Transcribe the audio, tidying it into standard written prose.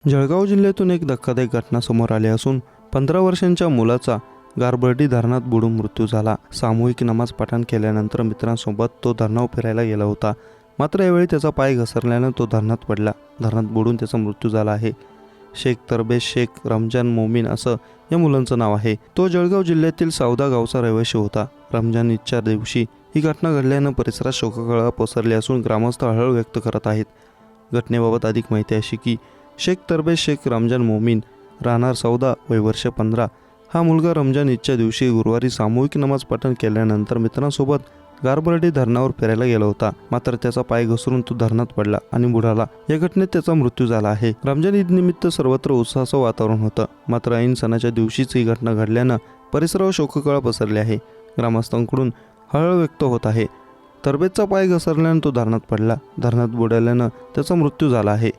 जळगाव जिल्ह्यातून एक धक्कादायक घटना समोर आली असून 15 वर्षांच्या मुलाचा गारबर्डी धरणात बुडून मृत्यू झाला। सामूहिक नमाज पठण केल्यानंतर मित्रांसोबत तो धरणावर फिरायला गेला होता, मात्र यावेळी त्याचा पाय घसरल्याने तो धरणात पडला। धरणात बुडून त्याचा मृत्यू झाला आहे। शेख तरबेज शेख रमजान मोमीन असं या मुलांचं नाव आहे। तो जळगाव जिल्ह्यातील सावदा गावचा रहिवासी होता। रमजान ईदच्या दिवशी ही घटना घडल्यानं परिसरात शोककळा पसरली असून ग्रामस्थ हळहळ व्यक्त करत आहेत। घटनेबाबत अधिक माहिती अशी की शेख तरबेज शेख रमजान मोमीन राहणार सौदा, वय वर्ष 15, हा मुलगा रमजान ईदच्या दिवशी गुरुवारी सामूहिक नमाज पठण केल्यानंतर मित्रांसोबत गारबर्डी धरणावर फिरायला गेला होता, मात्र त्याचा पाय घसरून तो धरणात पडला आणि बुडाला। या घटनेत त्याचा मृत्यू झाला आहे। रमजान ईद निमित्त सर्वत्र उत्साहाचं वातावरण होतं, मात्र ऐन सणाच्या दिवशीच ही घटना घडल्यानं परिसरावर शोककळा पसरली आहे। ग्रामस्थांकडून हळहळ व्यक्त होत आहे। तरबेजचा पाय घसरल्यानं तो धरणात पडला। धरणात बुडाल्यानं त्याचा मृत्यू झाला आहे।